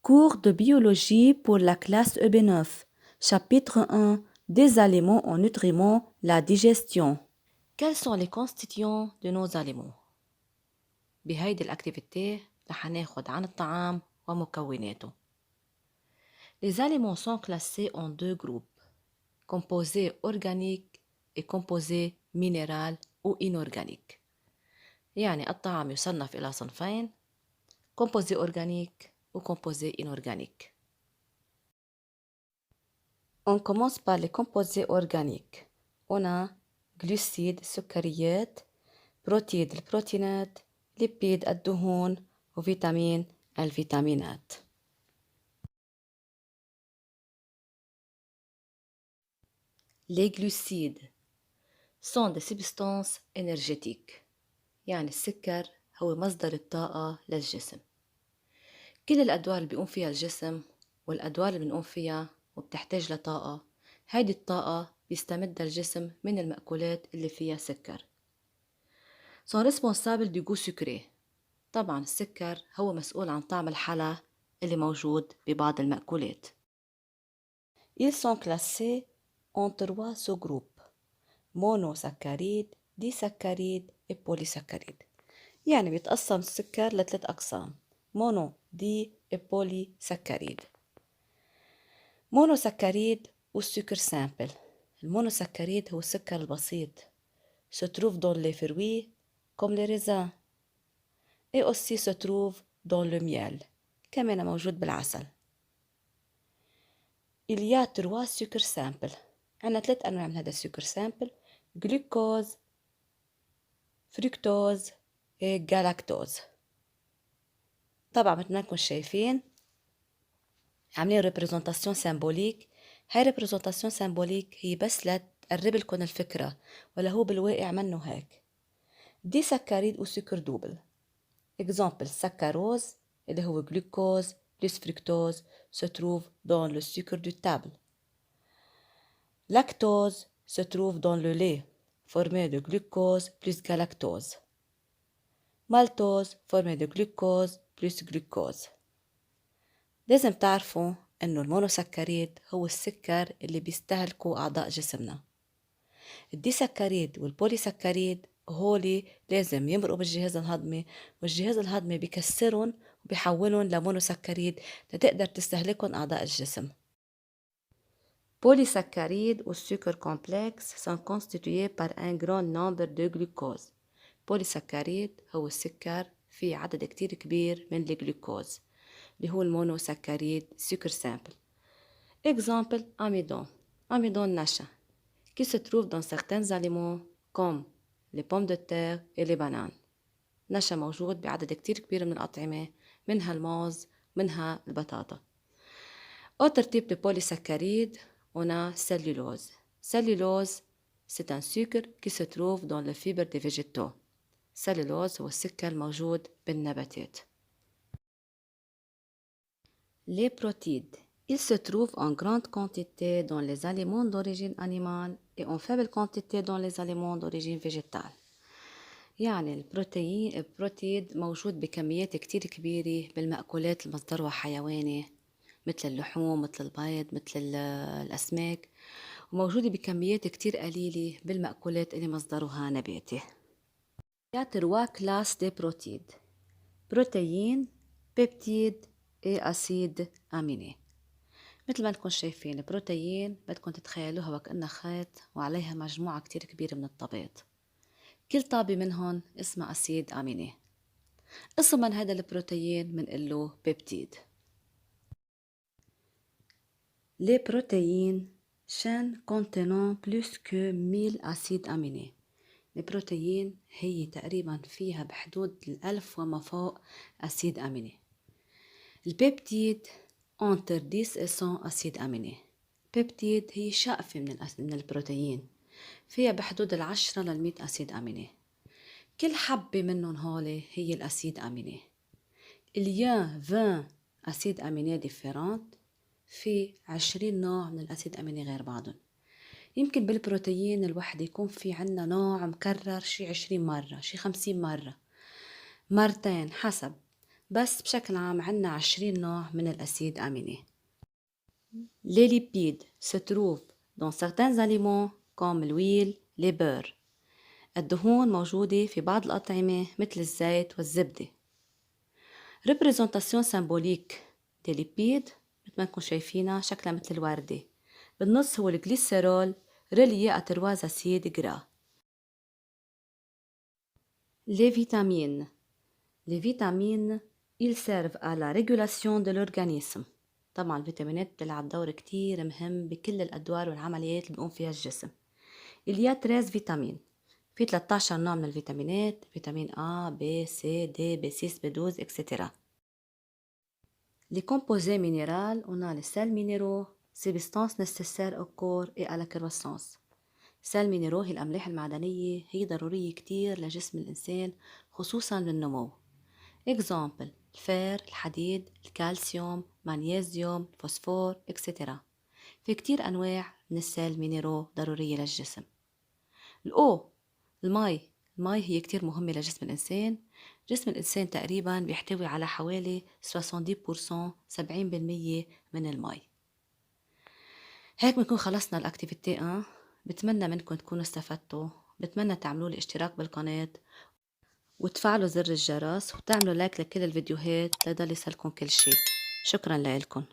Cours de biologie pour la classe EB9. Chapitre 1. Des aliments en nutriments, la digestion. Quels sont les constituants de nos aliments؟ بهيدي الأكتيفيتي رح ناخد عن الطعام ومكوناته. Les aliments sont classés en deux groupes, composés organiques et composés minéral ou inorganiques. يعني الطعام يصنف إلى صنفين، composés organiques ou composés inorganiques. On commence par les composés organiques. On a glucides, سكريات، بروتيد البروتينات، ليبيد الدهون، وفيتامين الفيتامينات. Les glucides sont des substances énergétiques. يعني السكر هو مصدر الطاقة للجسم. كل الأدوار اللي بيقوم فيها الجسم والأدوار اللي بنقوم فيها وبتحتاج لطاقة، هيدي الطاقة بيستمدها الجسم من المأكولات اللي فيها سكر. sont responsables du goût sucré. طبعا السكر هو مسؤول عن طعم الحلا اللي موجود ببعض المأكولات. Ils sont classés en trois sous-groupes: monosaccharides, disaccharides et polysaccharides. يعني بيتقسم السكر لثلاث أقسام: mono, di et polysaccharides. monosaccharides والسكر سامبل. المونوسكريد هو السكر البسيط، se trouve dans les fruits comme les raisins et aussi se trouve dans le miel، كمان موجود بالعسل. Il y a trois sucres simples. عندنا ثلاث أنواع من هذا السكر سامبل: glucose, fructose et galactose. طبعا مثل ما نكون شايفين عاملين representation symbolique. هاي representation symbolique هي بس لتقرب لكم الفكرة، ولا هو بالواقع منه هيك. دي سكريد وسكر دوبل. Exemple, saccharose اللي هو glucose plus fructose se trouve dans le sucre de table. Lactose se trouve dans le lait formé de glucose plus galactose. Maltose formé de glucose plus glucose. لازم تعرفوا إنه المونوسكريد هو السكر اللي بيستهلكوا أعضاء جسمنا. الديسكريد والبوليسكريد هولي لازم يمرقوا بالجهاز الهضمي، والجهاز الهضمي بيكسرهم وبيحولهم لمونوسكريد تقدر تستهلكهم أعضاء الجسم. Polysaccharides ou sucres complexes sont constitués par un grand nombre de glucose. polysaccharides هو السكر في عدد كتير كبير من الجلوكوز اللي هو المونوسكريد سكر سامبل. Exemple, amidon. Amidon نشا qui se trouve dans certains aliments comme les pommes de terre et les bananes. نشا موجود بعدد كتير كبير من الأطعمة، منها الموز، منها البطاطا. Autre type de polysaccharides, on a cellulose. Cellulose, c'est un sucre qui se trouve dans les fibres des végétaux. cellulose هو السكر الموجود بالنباتات. Les protides. Ils se trouvent en grande quantité dans les aliments d'origine animale et en faible quantité dans les aliments d'origine végétale. يعني البروتيد موجود بكميات كتير كبيرة بالمأكولات اللي مصدرها حيواني مثل اللحوم، مثل البيض، مثل الأسماك، وموجودة بكميات كتير قليلة بالمأكولات اللي مصدرها نباتي. Il y a trois classes de protides: protéines, peptides et acides aminés. مثل ما نكون شايفين البروتين بدكم تتخيلوها وكأنها خيط وعليها مجموعة كتير كبيرة من الطابات، كل طابة منهم اسمها أسيد أميني. اسم من هذا البروتين منقله بيبتيد. Les protéines chaînes contenant plus que 1000 acides aminés. البروتين هي تقريبا فيها بحدود 1000 وما فوق أسيد أميني. البيبتيد entre 10 et 100 أسيد أميني. بيبتيد هي شقفة من البروتين، فيها بحدود 10 لل100 أسيد أميني. كل حبة منهم هولي هي الأسيد أميني. Il y a 20 أسيد أميني différents، في 20 نوع من الأسيد أميني غير بعضهم. يمكن بالبروتين الواحد يكون في عنا نوع مكرر شي 20 مرة، شي 50 مرة، مرتين حسب. بس بشكل عام عنا 20 نوع من الأسيد أميني. Les lipides se trouvent dans certains aliments comme l'huile, les beurres. الدهون موجودة في بعض الأطعمة مثل الزيت والزبدة. Représentation symbolique des lipides مثل ما نكون شايفينها شكلها مثل الوردة. بالنص هو الجليسيرول relié à 3 acides gras. Les vitamines. Les vitamines, ils servent à la régulation de l'organisme. طبعا الفيتامينات بتلعب دور كتير مهم بكل الأدوار والعمليات اللي بيقوم فيها الجسم. Il y a 13 vitamines. في 13 نوع من الفيتامينات، فيتامين A, B, C, D, B6, B12, etc. Les composés minéraux, on a les sels minéraux, substances nécessaires au corps et à la croissance. sels minéraux هي الأملاح المعدنية، هي ضرورية كتير لجسم الإنسان خصوصا للنمو. example الفير، الحديد، الكالسيوم، مغنيسيوم، فوسفور etc. في كتير أنواع من السيل مينيرو ضرورية للجسم. المي هي كتير مهمة لجسم الإنسان. جسم الإنسان تقريبا بيحتوي على حوالي 70% من المي. هيك بنكون خلصنا الأكتيفيتي. بتمنى منكم تكونوا استفدتوا. بتمنى تعملوا لي اشتراك بالقناة وتفعلوا زر الجرس وتعملوا لايك لكل الفيديوهات ليضل يصلكم كل شي. شكرا لكم.